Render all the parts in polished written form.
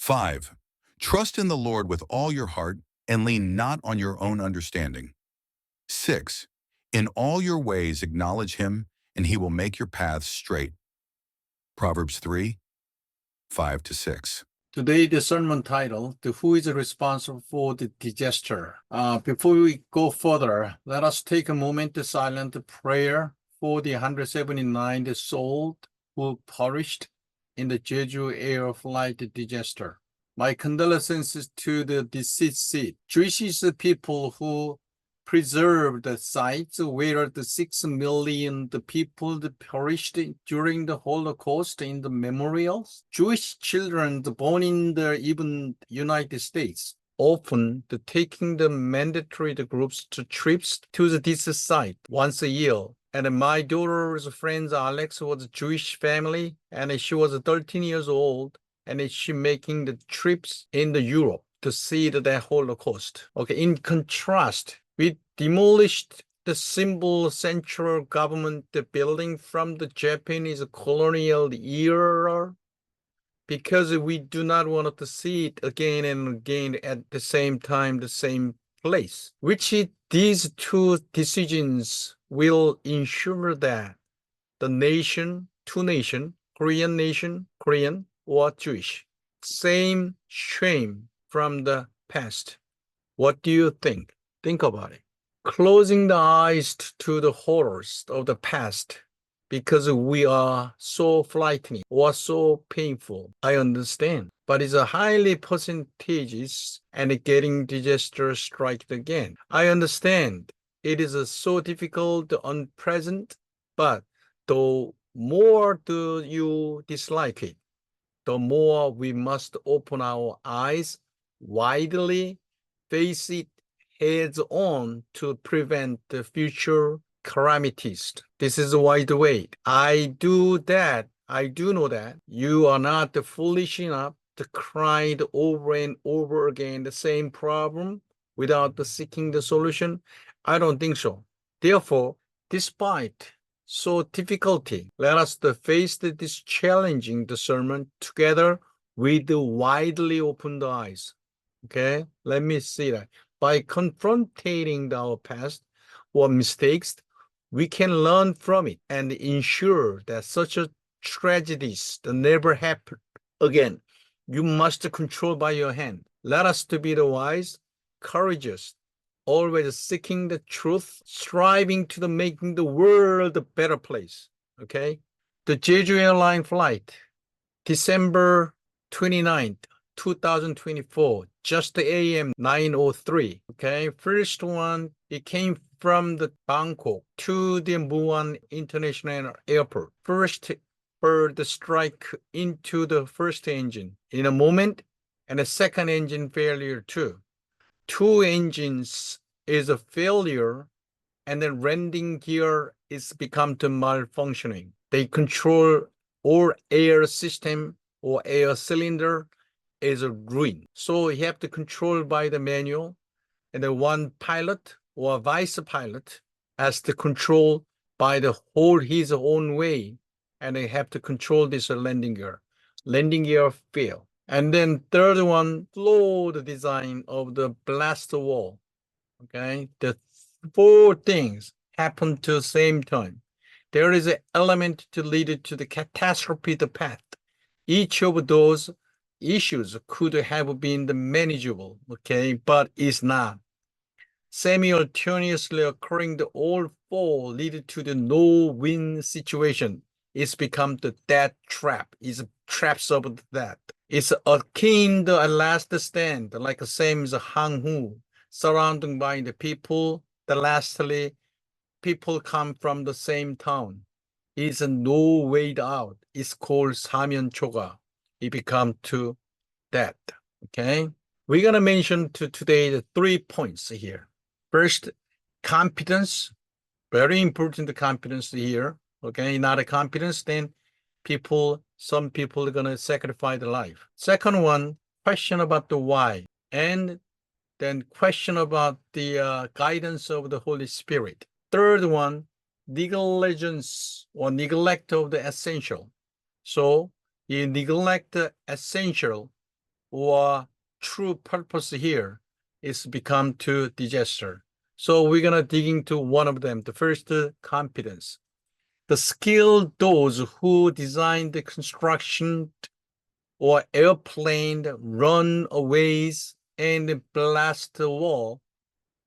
5. Trust in the Lord with all your heart and lean not on your own understanding. 6. In all your ways acknowledge him, and he will make your paths straight. Proverbs 3, 5-6. Today, the sermon title, Who is responsible for the disaster? Before we go further, let us take a moment to silent prayer for the 179 souls who perished in the Jeju air flight disaster. My condolences to the deceased Jewish people who preserved the sites where the 6 million people perished during the Holocaust in the memorials. Jewish children born in the even United States, often taking the mandatory groups to trips to this site once a year. And my daughter's friend Alex was a Jewish family, and she was 13 years old, and she making the trips in the Europe to see the Holocaust. Okay, in contrast, we demolished the symbol central government building from the Japanese colonial era because we do not want to see it again and again at the same time, the same place. These two decisions will ensure that the nation, Korean or Jewish, same shame from the past. What do you think? Think about it. Closing the eyes to the horrors of the past because we are so frightening or so painful, I understand. But it's a highly percentages and getting disaster strike again. I understand it is so difficult, unpleasant, but the more do you dislike it, the more we must open our eyes widely, face it heads on to prevent the future calamities. This is a wide way. I do know that you are not foolish enough to cry over and over again the same problem without seeking the solution. I don't think so. Therefore, despite so difficulty, let us face this challenging sermon together with widely opened eyes. Okay, let me see that. By confronting our past or mistakes, we can learn from it and ensure that such tragedies never happen again. You must control by your hand. Let us to be the wise, courageous, always seeking the truth, striving to making the world a better place. Okay, the Jeju airline flight, December 29th. 2024, just the AM 9:03. Okay, first one, it came from the Bangkok to the Muan International Airport. First bird strike into the first engine in a moment, and the second engine failure too. 2 engines is a failure, and then landing gear is become to malfunctioning. They control all air system or air cylinder is a ruin. So you have to control by the manual, and then one pilot or vice pilot has to control by the whole his own way, and they have to control this landing gear. Landing gear fail. And then third one, flawed design of the blast wall. Okay, the 4 things happen to the same time. There is an element to lead to the catastrophe, the path. Each of those issues could have been manageable, okay, but it's not. Simultaneously occurring, the all 4 lead to the no-win situation. It's become the death trap. It's traps of that. It's akin to a last stand, like the same as Hanghu, surrounded by the people. The lastly, people come from the same town. It's no way out. It's called 사면초가. It becomes to that. Okay, we're gonna mention today the 3 points here. First, competence, very important competence here. Okay, not a competence, then some people are gonna sacrifice their life. Second one, question about the why, and then question about the guidance of the Holy Spirit. Third one, negligence or neglect of the essential. So you neglect the essential, or true purpose here is become to digester. So we're gonna dig into one of them. The first, competence. The skill those who design the construction or airplane, runaways, and blast the wall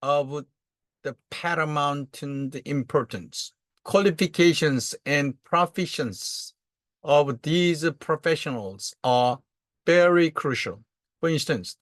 of the paramount importance. Qualifications and proficiency of these professionals are very crucial. For instance,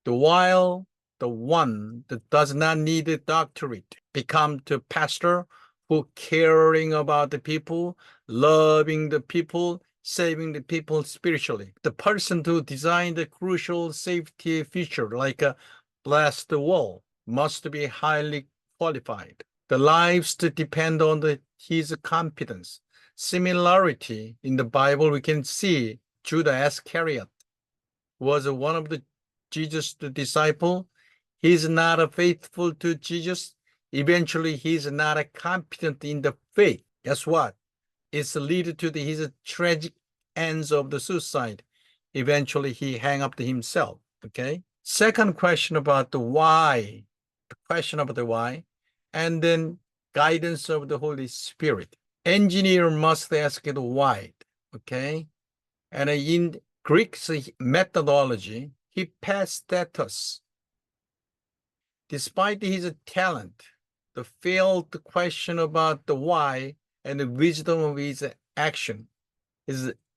while the one that does not need a doctorate become the pastor who caring about the people, loving the people, saving the people spiritually. The person who designed the crucial safety feature like a blast wall must be highly qualified. The lives that depend on his competence. Similarity in the Bible, we can see Judas Iscariot was one of the Jesus' disciple. He's not faithful to Jesus. Eventually, he's not competent in the faith. Guess what? It's lead to his tragic ends of the suicide. Eventually, he hang up to himself. Okay. Second question about the why. The question about the why, and then guidance of the Holy Spirit. Engineer must ask it why. Okay. And in Greek's methodology, he passed status. Despite his talent, the failed question about the why and the wisdom of his action,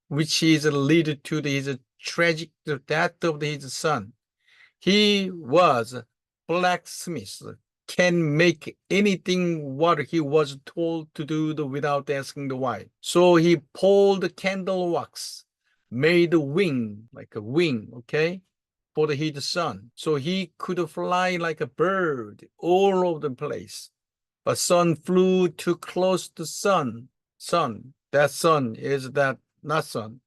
which is lead to his tragic death of his son. He was blacksmith, can make anything what he was told to do without asking the why. So he pulled candle wax, made a wing, like a wing, okay, for his son. So he could fly like a bird all over the place. But son flew too close to sun. That sun is that, not sun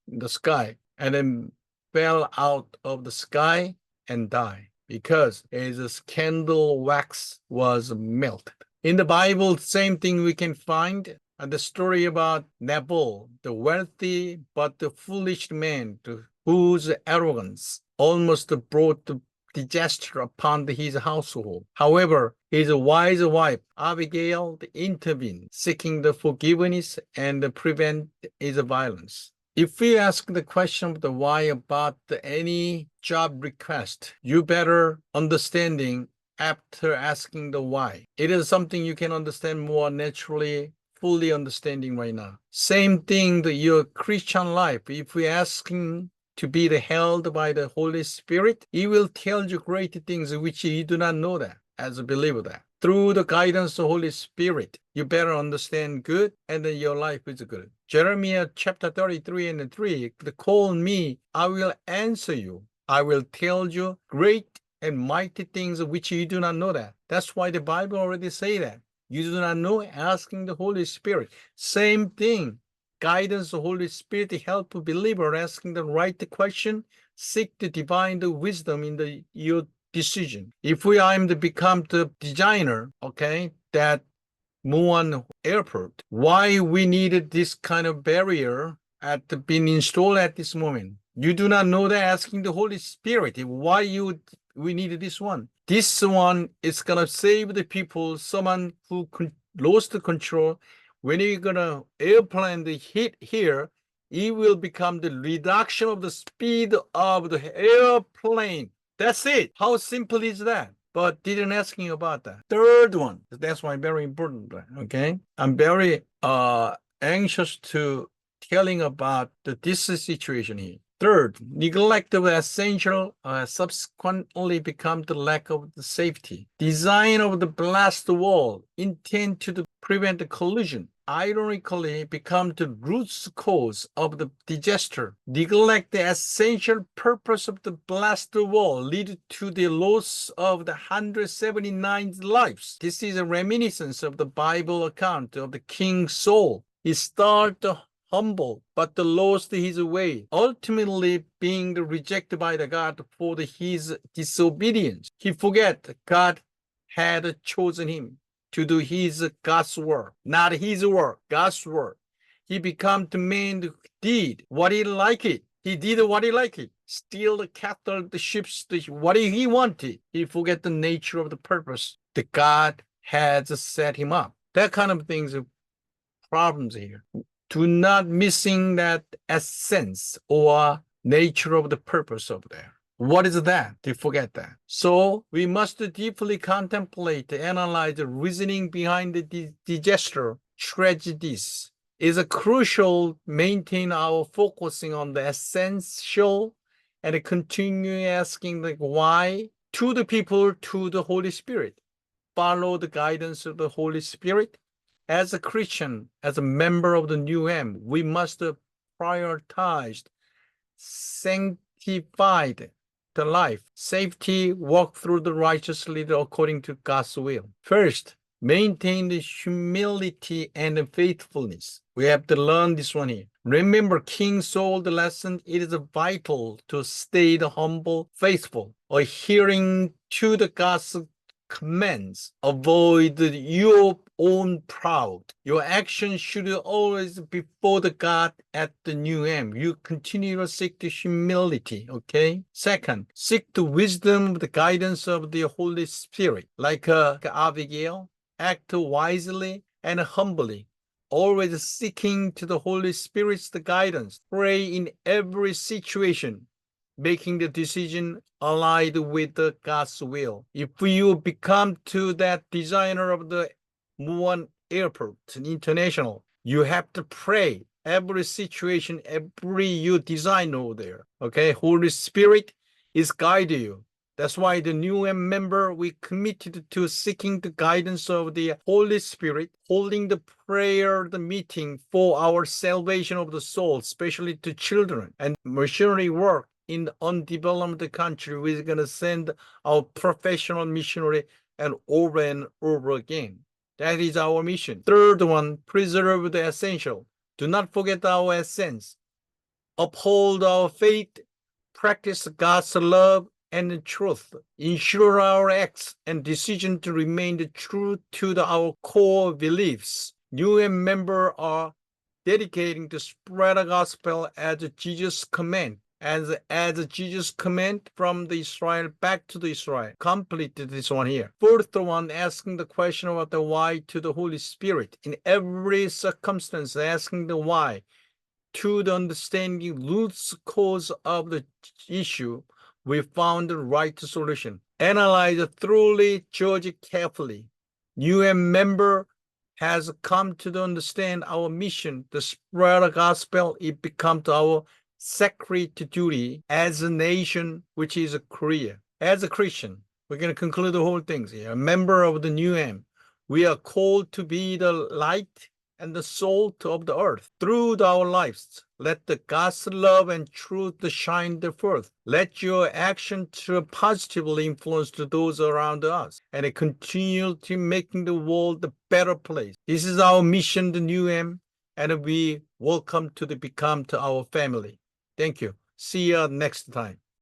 in the sky. And then fell out of the sky and died because his candle wax was melted. In the Bible, same thing we can find the story about Nabal, the wealthy but the foolish man whose arrogance almost brought the disaster upon his household. However, his wise wife, Abigail, intervened, seeking the forgiveness and prevent his violence. If we ask the question of the why about any job request, you better understanding after asking the why. It is something you can understand more naturally, fully understanding right now. Same thing to your Christian life. If we asking to be held by the Holy Spirit, He will tell you great things which you do not know that as a believer that. Through the guidance of the Holy Spirit, you better understand good, and then your life is good. Jeremiah chapter 33 and 3, call me, I will answer you. I will tell you great and mighty things which you do not know that. That's why the Bible already say that. You do not know, asking the Holy Spirit. Same thing. Guidance of the Holy Spirit help a believer asking the right question, seek the divine wisdom in your decision. If I'm to become the designer, okay, that Muan airport, why we needed this kind of barrier being installed at this moment? You do not know that, asking the Holy Spirit why we needed this one. This one is gonna save the people, someone who lost the control. When you're gonna airplane the hit here, it will become the reduction of the speed of the airplane. That's it. How simple is that? But didn't ask you about that. Third one, that's why very important. Okay, I'm very anxious to telling about this situation here. Third, neglect of essential subsequently become the lack of the safety. Design of the blast wall intend to prevent the collision. Ironically, become the root cause of the disaster. Neglect the essential purpose of the blast wall lead to the loss of the 179 lives. This is a reminiscence of the Bible account of the King Saul. He started humble, but lost his way, ultimately being rejected by the God for his disobedience. He forget God had chosen him to do God's work, not his work, God's work. He became the man who did what he liked it. He did what he liked. Steal the cattle, the sheep, what he wanted. He forget the nature of the purpose that God has set him up. That kind of things are problems here. Do not missing that essence or nature of the purpose over there. What is that? They forget that. So we must deeply contemplate, analyze the reasoning behind the disaster tragedies. Is a crucial maintain our focusing on the essential and continue asking like why to the people, to the Holy Spirit. Follow the guidance of the Holy Spirit. As a Christian, as a member of the New M, we must prioritize sanctified the life, safety, walk through the righteous leader according to God's will. First, maintain the humility and faithfulness. We have to learn this one here. Remember King Saul the lesson, it is vital to stay the humble, faithful, adhering to the God's commands. Avoid your own proud. Your action should always be before the God at the new M. You continue to seek the humility, okay? Second, seek the wisdom, the guidance of the Holy Spirit. Like Abigail, act wisely and humbly, always seeking to the Holy Spirit's guidance. Pray in every situation, making the decision aligned with God's will. If you become to that designer of the Muan Airport International, you have to pray every situation, every you design over there. Okay, Holy Spirit is guiding you. That's why the new member, we committed to seeking the guidance of the Holy Spirit, holding the prayer, the meeting for our salvation of the soul, especially to children, and missionary work in the undeveloped country. We're going to send our professional missionary and over again. That is our mission. Third one, preserve the essential. Do not forget our essence. Uphold our faith, practice God's love and truth. Ensure our acts and decision to remain true to our core beliefs. New members are dedicating to spread the gospel as Jesus command. As Jesus command from the Israel back to the Israel. Completed this one here. Fourth one, asking the question about the why to the Holy Spirit. In every circumstance, asking the why to the understanding root cause of the issue, we found the right solution. Analyze thoroughly, judge carefully. New member has come to understand our mission to spread the gospel. It becomes our sacred duty as a nation, which is Korea. As a Christian, we're going to conclude the whole thing here. A member of the New M, we are called to be the light and the salt of the earth. Through our lives, let the God's love and truth shine forth. Let your action to positively influence to those around us and continue to making the world a better place. This is our mission, the New M, and we welcome to become to our family. Thank you. See you next time.